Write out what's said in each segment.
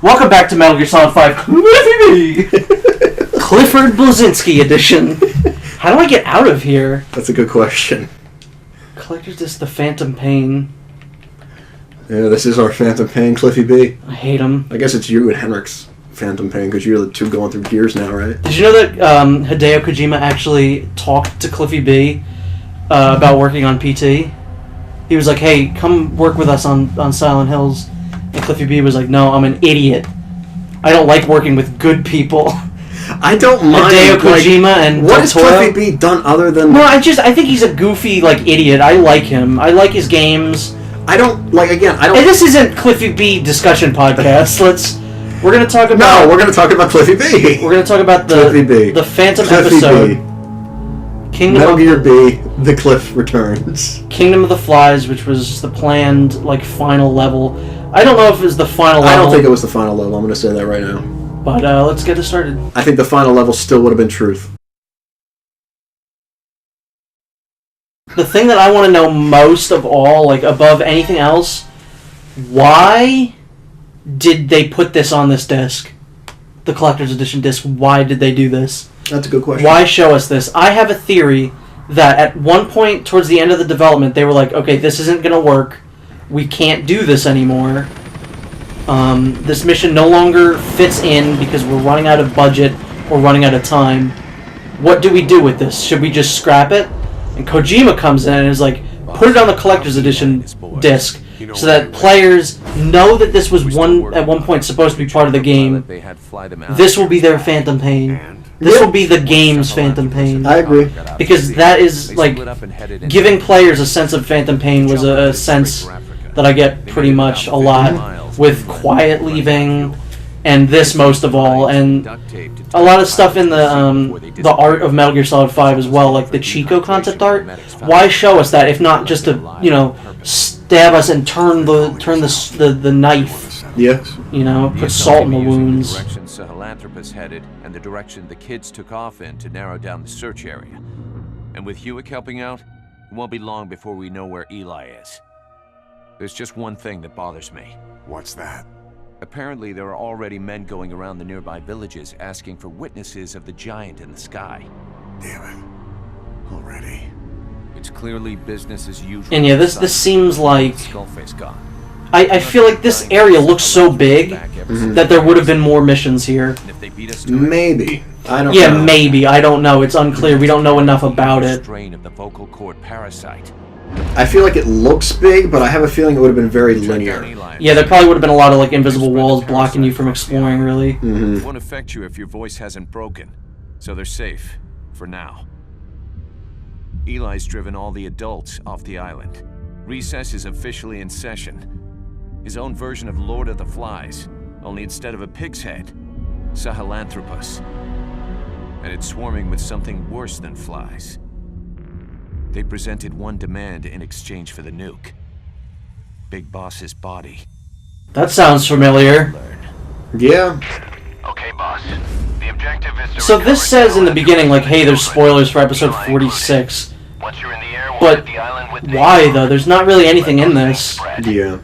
Welcome back to Metal Gear Solid 5 Clifford Blazinski edition. How do I get out of here? That's a good question. Collector's Disc, The Phantom Pain. Yeah, this is our Phantom Pain, Cliffy B. I hate him. I guess it's you and Henrik's Phantom Pain, because you're the two going through gears now, right? Did you know that Hideo Kojima actually talked to Cliffy B about working on PT? He was like, hey, come work with us on Silent Hills. And Cliffy B was like, no, I'm an idiot. I don't like working with good people. I don't mind. Hideo Kojima and what has Del Toro? Cliffy B done other than... No, I think he's a goofy, idiot. I like him. I like his games. I don't... And this isn't Cliffy B discussion podcast. We're going to talk about... No, we're going to talk about Cliffy B. We're going to talk about the Phantom Cliffy episode. B. Metal Gear B, The Cliff Returns. Kingdom of the Flies, which was the planned, final level. I don't know if it was the final level. I don't think it was the final level. I'm going to say that right now. But let's get it started. I think the final level still would have been truth. The thing that I want to know most of all, above anything else, why did they put this on this disc? The Collector's Edition disc. Why did they do this? That's a good question. Why show us this? I have a theory that at one point towards the end of the development, they were like, okay, this isn't going to work. We can't do this anymore. This mission no longer fits in because we're running out of budget or running out of time. What do we do with this? Should we just scrap it? And Kojima comes in and is like, put it on the Collector's Edition disc so that players know that this was at one point supposed to be part of the game. This will be their Phantom Pain. This will be the game's Phantom Pain. I agree. Because that is, giving players a sense of Phantom Pain was a sense that I get pretty much a lot with Quiet Leaving and this most of all, and a lot of stuff in the art of Metal Gear Solid 5 as well, like the Chico concept art. Why show us that if not just to, stab us and turn the knife? Yeah. Put salt in the wounds. The direction Sahelanthropus headed and the direction the kids took off in to narrow down the search area. And with Hewitt helping out, it won't be long before we know where Eli is. There's just one thing that bothers me. What's that? Apparently, there are already men going around the nearby villages asking for witnesses of the giant in the sky. Damn it. Already. It's clearly business as usual. And yeah, this seems like... Skullface gone. I feel like this area looks so big that there would have been more missions here. Maybe. I don't know. Yeah, maybe. I don't know. It's unclear. We don't know enough about it. Strain of the vocal cord parasite. I feel like it looks big, but I have a feeling it would have been very linear. Yeah, there probably would have been a lot of invisible walls blocking you from exploring, really. It won't affect you if your voice hasn't broken, so they're safe for now. Eli's driven all the adults off the island. Recess is officially in session. His own version of Lord of the Flies, only instead of a pig's head, Sahelanthropus. And it's swarming with something worse than flies. They presented one demand in exchange for the nuke. Big Boss's body. That sounds familiar. Yeah. Okay, boss. The objective is to... So this says in the beginning, hey, there's spoilers for episode 46. Once you're in the air, we'll But hit the island with why, though? There's not really anything in this. Yeah.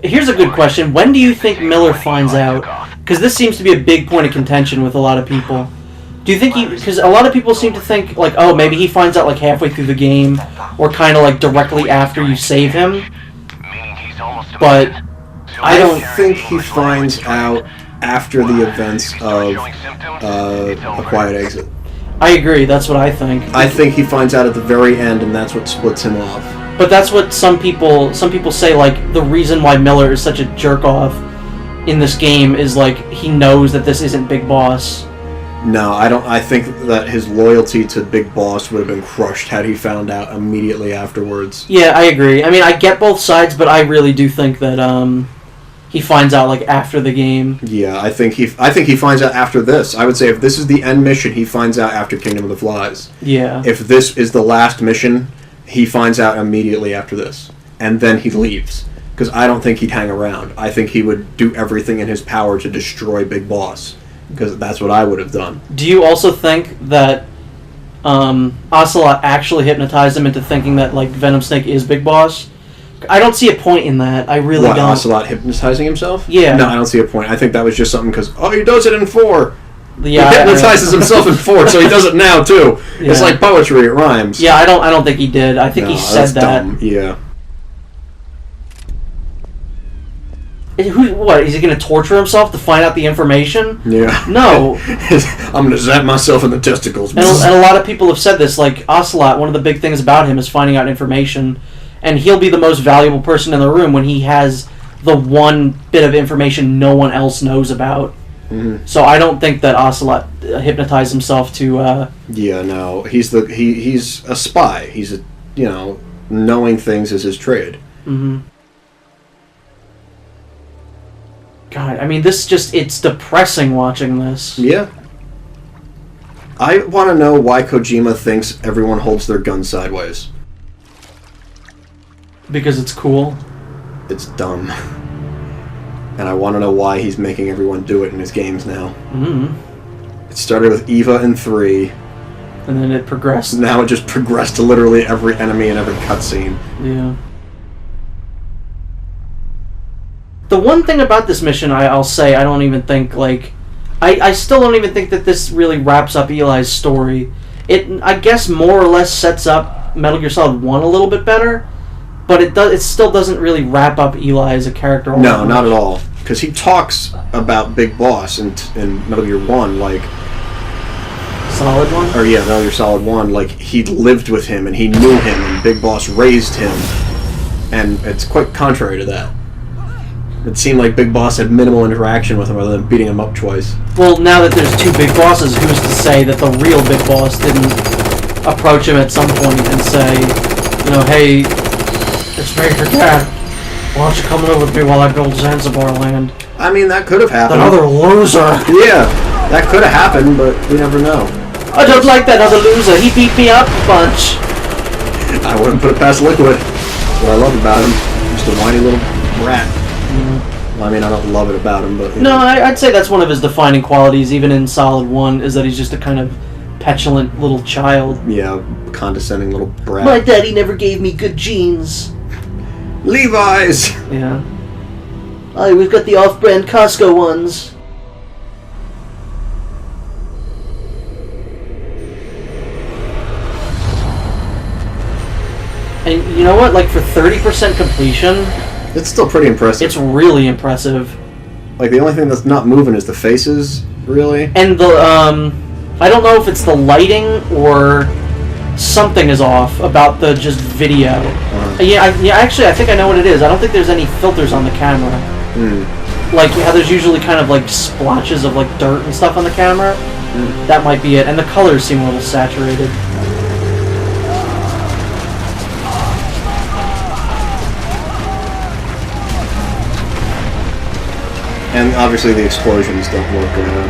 Here's a good question. When do you think Miller finds out? Because this seems to be a big point of contention with a lot of people. Do you think because a lot of people seem to think, oh, maybe he finds out, halfway through the game, or kind of, directly after you save him? But I don't think he finds out after the events of A Quiet Exit. I agree, that's what I think. I think he finds out at the very end, and that's what splits him off. But that's what some people say, the reason why Miller is such a jerk-off in this game is, he knows that this isn't Big Boss. No, I think that his loyalty to Big Boss would have been crushed had he found out immediately afterwards. Yeah, I agree. I mean, I get both sides, but I really do think that he finds out after the game. Yeah, I think he finds out after this. I would say if this is the end mission, he finds out after Kingdom of the Flies. Yeah. If this is the last mission, he finds out immediately after this, and then he leaves. Because I don't think he'd hang around. I think he would do everything in his power to destroy Big Boss. Because that's what I would have done. Do you also think that Ocelot actually hypnotized him into thinking that Venom Snake is Big Boss? I don't see a point in that. I really What, don't. Ocelot hypnotizing himself? Yeah. No, I don't see a point. I think that was just something because, oh, he does it in 4. Yeah, he hypnotizes himself in 4, so he does it now, too. It's Yeah. like poetry, it rhymes. Yeah, I don't think he did. I think No, he said that's that. dumb. Yeah. What, is he going to torture himself to find out the information? Yeah. No. I'm gonna zap myself in the testicles. And a lot of people have said this, like Ocelot, one of the big things about him is finding out information, and he'll be the most valuable person in the room when he has the one bit of information no one else knows about. Mhm. So I don't think that Ocelot hypnotized himself to... Yeah, no. He's a spy. He's knowing things is his trade. hmm God, I mean, it's depressing watching this. Yeah. I want to know why Kojima thinks everyone holds their gun sideways. Because it's cool. It's dumb. And I want to know why he's making everyone do it in his games now. hmm It started with Eva in 3. And then it progressed. Now it just progressed to literally every enemy and every cutscene. Yeah. The one thing about this mission, I'll say, I don't even think, like... I still don't even think that this really wraps up Eli's story. It, I guess, more or less sets up Metal Gear Solid 1 a little bit better, but it still doesn't really wrap up Eli as a character. No, not at all. Because he talks about Big Boss in Metal Gear 1, like... Solid 1? Or yeah, Metal Gear Solid 1, like, he lived with him, and he knew him, and Big Boss raised him. And it's quite contrary to that. It seemed like Big Boss had minimal interaction with him other than beating him up twice. Well, now that there's two Big Bosses, who's to say that the real Big Boss didn't approach him at some point and say, hey, it's Major Dad, why don't you come over with me while I build Zanzibar land? I mean, that could have happened. That other loser! Yeah, that could have happened, but we never know. I don't like that other loser, he beat me up a bunch. I wouldn't put it past Liquid. What I love about him, just a whiny little brat. Well, I mean, I don't love it about him, but... No, I'd say that's one of his defining qualities, even in Solid 1, is that he's just a kind of petulant little child. Yeah, condescending little brat. My daddy never gave me good genes. Levi's! Yeah. We've got the off-brand Costco ones. And you know what? Like, for 30% completion, It's still pretty impressive. it's really impressive. Like, the only thing that's not moving is the faces, really. And I don't know if it's the lighting or something is off about the just video. Actually, I think I know what it is. I don't think there's any filters on the camera. Like how there's usually kind of like splotches of like dirt and stuff on the camera. That might be it. And the colors seem a little saturated. And obviously the explosions don't work around.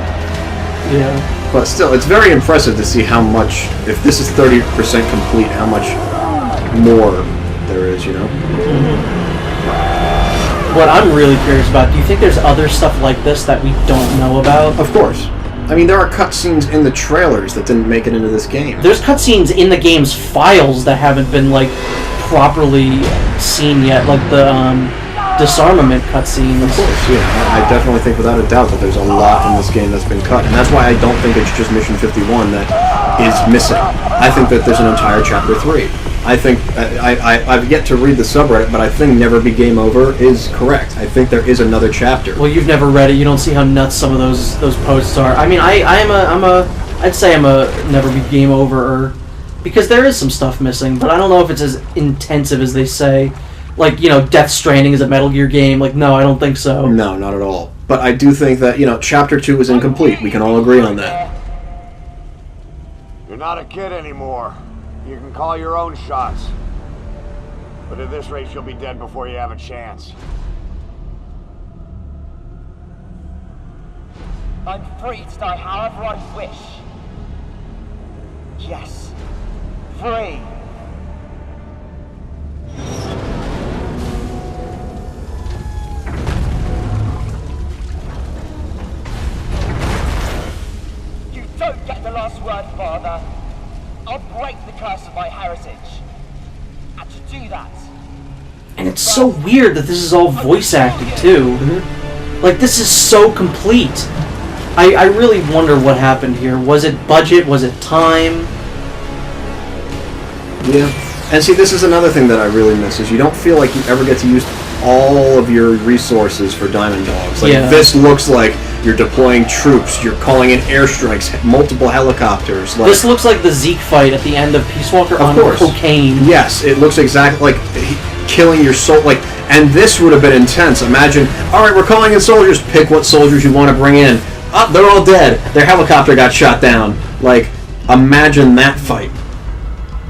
Yeah. But still, it's very impressive to see how much, if this is 30% complete, how much more there is, What I'm really curious about, do you think there's other stuff like this that we don't know about? Of course. I mean, there are cutscenes in the trailers that didn't make it into this game. There's cutscenes in the game's files that haven't been, like, properly seen yet, like the, disarmament cutscenes. Of course, yeah. I definitely think without a doubt that there's a lot in this game that's been cut. And that's why I don't think it's just Mission 51 that is missing. I think that there's an entire Chapter 3. I think, I've yet to read the subreddit, but I think Never Be Game Over is correct. I think there is another chapter. Well, you've never read it. You don't see how nuts some of those posts are. I mean, I'd say I'm a Never Be Game Over, because there is some stuff missing, but I don't know if it's as intensive as they say. Like, Death Stranding is a Metal Gear game. Like, no, I don't think so. No, not at all. But I do think that, Chapter 2 is incomplete. We can all agree on that. You're not a kid anymore. You can call your own shots. But at this rate, you'll be dead before you have a chance. I'm free to die however I wish. Yes. Free. You don't get the last word, Father. I'll break the curse of my heritage. And to do that, And it's so weird that this is all voice acted, too. Like, this is so complete. I really wonder what happened here. Was it budget? Was it time? Yeah. And see, this is another thing that I really miss, is you don't feel like you ever get to use all of your resources for Diamond Dogs. Like, Yeah. this looks like you're deploying troops, you're calling in airstrikes, multiple helicopters. Like, This looks like the Zeke fight at the end of Peace Walker on course. cocaine. yes, it looks exactly like killing your soul. Like, and this would have been intense. Imagine, all right, we're calling in soldiers. Pick what soldiers you want to bring in. Oh, they're all dead. Their helicopter got shot down. Like, imagine that fight.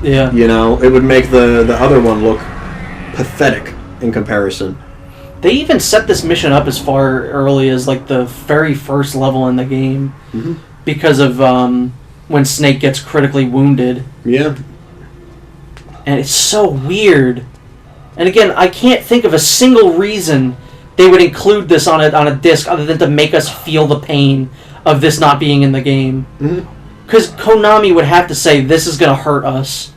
Yeah. You know, it would make the other one look pathetic in comparison. They even set this mission up as far early as like the very first level in the game, because of when Snake gets critically wounded, Yeah. and it's so weird. And again, I can't think of a single reason they would include this on a disc other than to make us feel the pain of this not being in the game. Because Konami would have to say this is going to hurt us.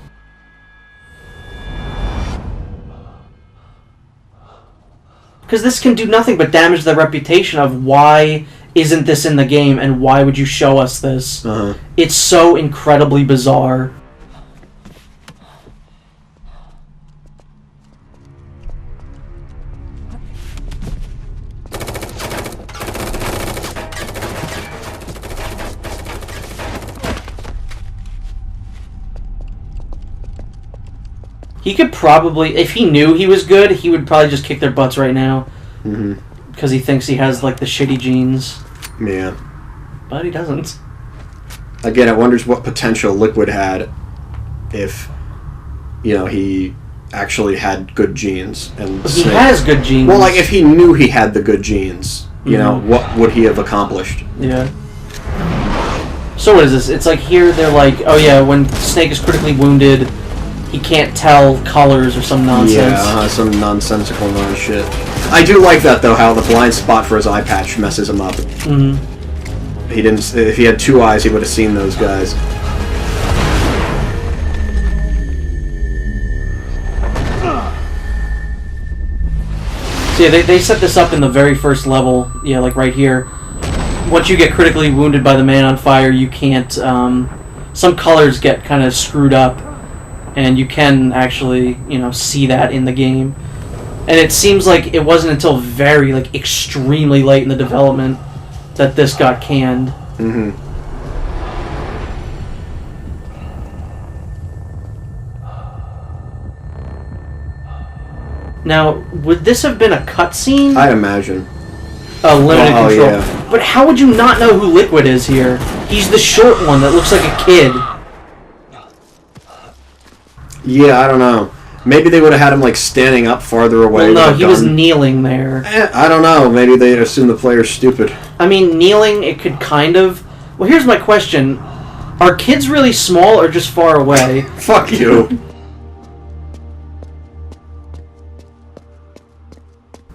Because this can do nothing but damage the reputation of why isn't this in the game and why would you show us this? It's so incredibly bizarre. He could probably, if he knew he was good, he would probably just kick their butts right now. Because he thinks he has, like, the shitty genes. Yeah. But he doesn't. Again, it wonders what potential Liquid had if, you know, he actually had good genes. And He Snake- has good genes. Well, like, if he knew he had the good genes, you know, what would he have accomplished? Yeah. So what is this? It's like here they're like, oh yeah, when Snake is critically wounded, he can't tell colors or some nonsense. Yeah, some nonsensical shit. I do like that, though, how the blind spot for his eye patch messes him up. He didn't. If he had two eyes, he would have seen those guys. So yeah, they set this up in the very first level. Yeah, like right here. Once you get critically wounded by the man on fire, you can't. Some colors get kind of screwed up, and you can actually, you know, see that in the game. And it seems like it wasn't until very, like, extremely late in the development that this got canned. Now, would this have been a cutscene? I'd imagine. A limited Oh, control. yeah. But how would you not know who Liquid is here? He's the short one that looks like a kid. Yeah, I don't know. Maybe they would have had him, like, standing up farther away. Well, no, with a he was gun. kneeling there. I don't know. Maybe they assume the player's stupid. I mean, kneeling, it could kind of... Well, here's my question. Are kids really small or just far away? Fuck you.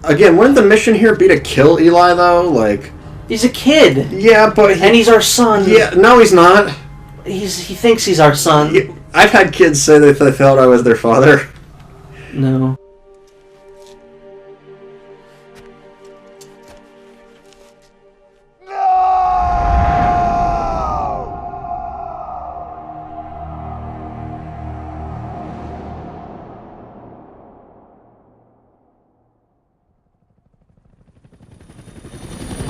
Again, wouldn't the mission here be to kill Eli, though? Like... He's a kid. Yeah, but... And he's our son. Yeah, no, he's not. He thinks he's our son. Yeah, I've had kids say that they felt I was their father. No.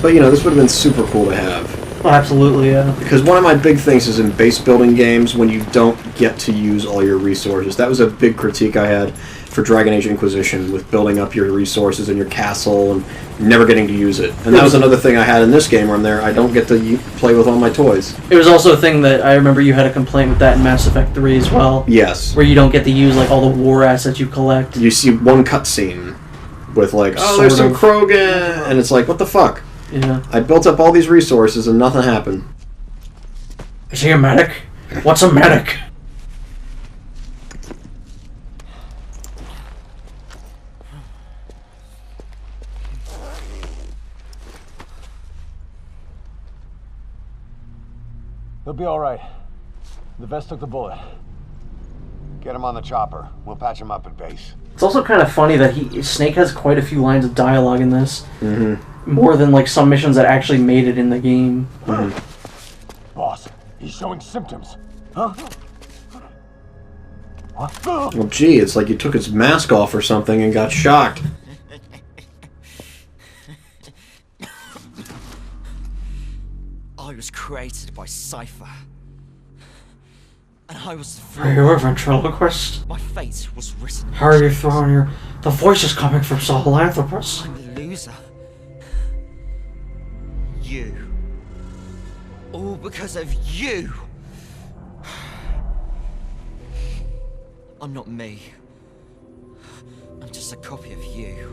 But, you know, this would have been super cool to have. Oh, absolutely, yeah. Because one of my big things is in base building games when you don't get to use all your resources. That was a big critique I had for Dragon Age Inquisition, with building up your resources and your castle and never getting to use it. And that was another thing I had in this game where I'm there, I don't get to play with all my toys. It was also a thing that I remember you had a complaint with that in Mass Effect 3 as well. Yes. Where you don't get to use, like, all the war assets you collect. You see one cutscene with, like, oh, there's some Krogan, and it's like, what the fuck? Yeah. I built up all these resources and nothing happened. Is he a medic? What's a medic? He'll be all right. The vest took the bullet. Get him on the chopper. We'll patch him up at base. It's also kind of funny that Snake has quite a few lines of dialogue in this. Mm-hmm. More than like some missions that actually made it in the game. Mm-hmm. Boss, he's showing symptoms. Huh? What? Well, gee, it's like you took his mask off or something and got shocked. I was created by Cypher. And I was the Are you a ventriloquist? My fate was written. How are you throwing your... The voice is coming from Sahelanthropus. I'm the loser. You. All because of you. I'm not me. I'm just a copy of you.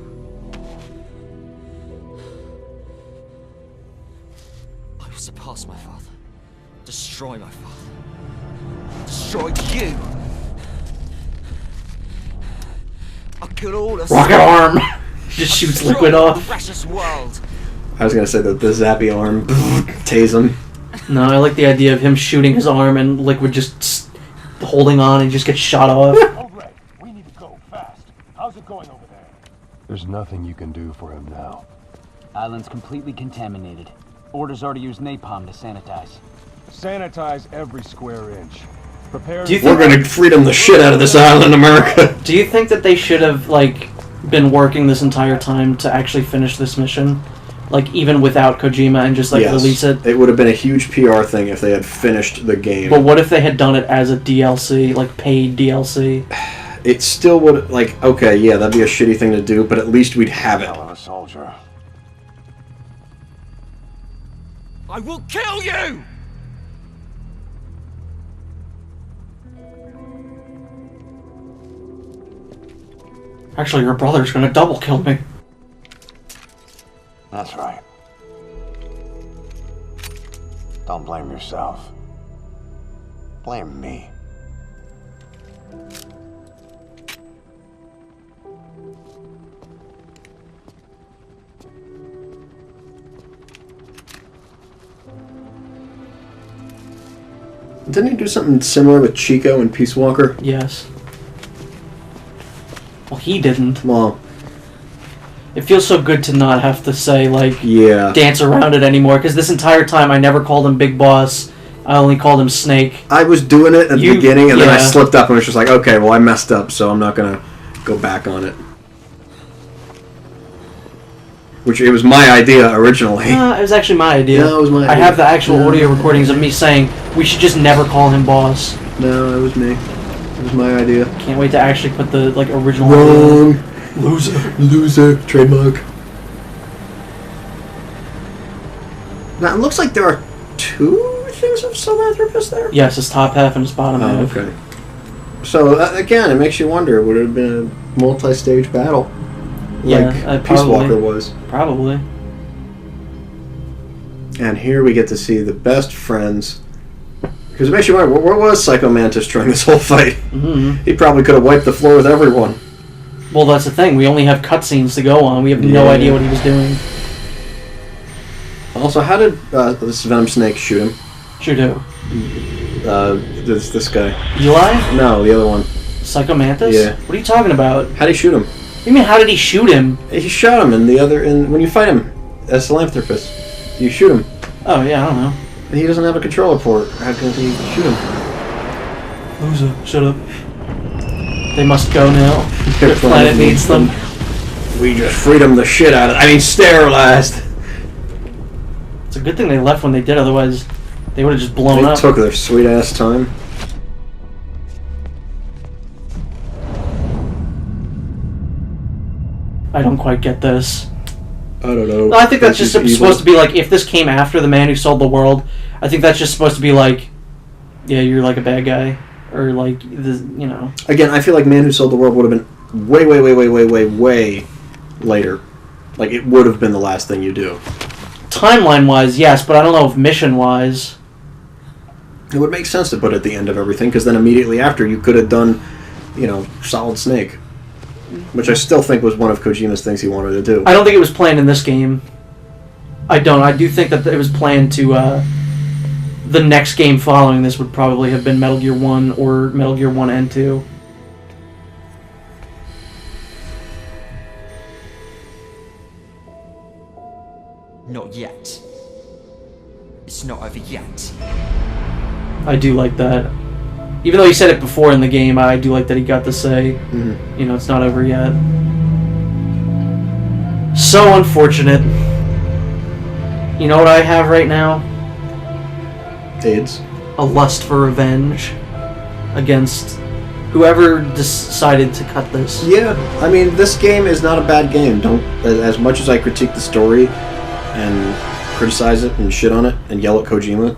I will surpass my father. Destroy my father. Destroy you. I'll kill all of Rocket arm! Just shoots liquid off. Precious world. I was gonna say that the zappy arm, tase him. No, I like the idea of him shooting his arm and liquid just holding on and just gets shot off. All right, we need to go fast. How's it going over there? There's nothing you can do for him now. Island's completely contaminated. Orders are to use napalm to sanitize. Sanitize every square inch. Prepare. Do you We're think, gonna freedom the shit out of this island, America. do you think that they should have, like, been working this entire time to actually finish this mission? Like, even without Kojima and just, like, Yes. release it? It would have been a huge PR thing if they had finished the game. But what if they had done it as a DLC, like, paid DLC? It still would, like, okay, yeah, that'd be a shitty thing to do, but at least we'd have it. Hell of a soldier. I will kill you! Actually, your brother's gonna double kill me. That's right. Don't blame yourself. Blame me. Didn't he do something similar with Chico and Peace Walker? Yes. Well, he didn't. Well, It feels so good to not have to say, like, yeah. dance around it anymore, because this entire time I never called him Big Boss. I only called him Snake. I was doing it at the You- beginning, and then I yeah. slipped up and was just like, okay, well, I messed up, so I'm not gonna go back on it. Which, it was my idea originally. It was actually my idea. No, it was my I idea. have the actual Yeah. audio recordings of me saying we should just never call him Boss. No, it was me. It was my idea. Can't wait to actually put the, like, original... Wrong. Loser. Loser. Trademark. Now, it looks like there are two things of Sahelanthropus there? Yes, his top half and his bottom Oh, half. okay. So, again, it makes you wonder, would it have been a multi-stage battle? Yeah, Like Peace probably. Walker was. Probably. And here we get to see the best friends. Because it makes you wonder, where was Psycho Mantis during this whole fight? Mm-hmm. He probably could have wiped the floor with everyone. Well, that's the thing. We only have cutscenes to go on. We have no Yeah. idea what he was doing. Also, how did this Venom Snake shoot him? Shoot who? This guy. Eli? No, the other one. Psycho Mantis? Yeah. What are you talking about? How did he shoot him? You mean, how did he shoot him? He shot him when you fight him as Sahelanthropus. You shoot him. Oh, yeah, I don't know. He doesn't have a controller port. How can he shoot him? Loser. Shut up. They must go now. Their Their planet needs them. We just freedom the shit out of it. I mean, sterilized. It's a good thing they left when they did, otherwise they would have just blown They up. took their sweet ass time. I don't quite get this. I don't know. I think that's just evil. supposed to be like, if this came after The Man Who Sold the World, I think that's just supposed to be like, yeah, you're like a bad guy. Or like, you know. Again, I feel like Man Who Sold the World would have been way later. Like, it would have been the last thing you do. Timeline-wise, yes, but I don't know if mission-wise. It would make sense to put it at the end of everything, because then immediately after you could have done, Solid Snake. Which I still think was one of Kojima's things he wanted to do. I don't think it was planned in this game. I don't. I do think that it was planned to, the next game following this would probably have been Metal Gear 1 or Metal Gear 1 and 2. It's not over yet. I do like that. Even though he said it before in the game, I do like that he got to say, you know, it's not over yet. So unfortunate. You know what I have right now? AIDS. A lust for revenge against whoever decided to cut this. Yeah, I mean, this game is not a bad game. Don't, as much as I critique the story and criticize it and shit on it and yell at Kojima,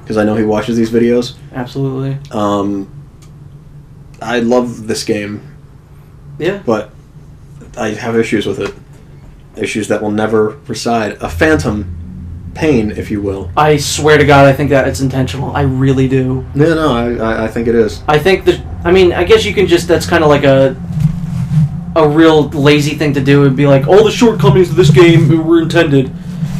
because I know he watches these videos. Absolutely. I love this game. Yeah. But I have issues with it. Issues that will never reside. A phantom pain, if you will. I swear to God, I think that it's intentional. I really do. Yeah, no, I think it is. I think that, I mean, I guess you can just, that's kind of like a real lazy thing to do. It'd be like, all the shortcomings of this game were intended.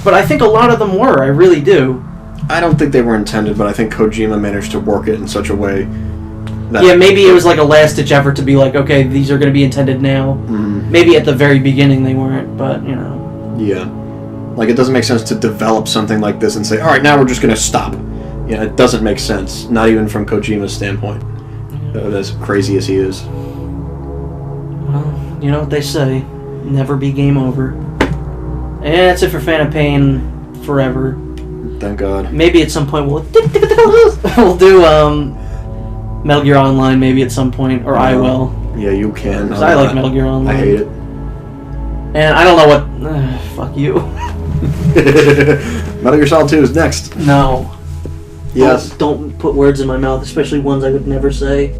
But I think a lot of them were. I really do. I don't think they were intended, but I think Kojima managed to work it in such a way that... Yeah, maybe it was like a last-ditch effort to be like, okay, these are going to be intended now. Maybe at the very beginning they weren't, but, you know. Yeah. Like, it doesn't make sense to develop something like this and say, alright, now we're just going to stop. Yeah, it doesn't make sense. Not even from Kojima's standpoint. As crazy as he is. Well, you know what they say. Never be game over. And that's it for Phantom Pain forever. Thank God. Maybe at some point we'll do Metal Gear Online maybe at some point, or I will. Yeah, you can. Because I like Metal Gear Online. I hate it. And I don't know what... fuck you. Metal Gear Solid 2 is next. No. Yes. Don't put words in my mouth, especially ones I would never say.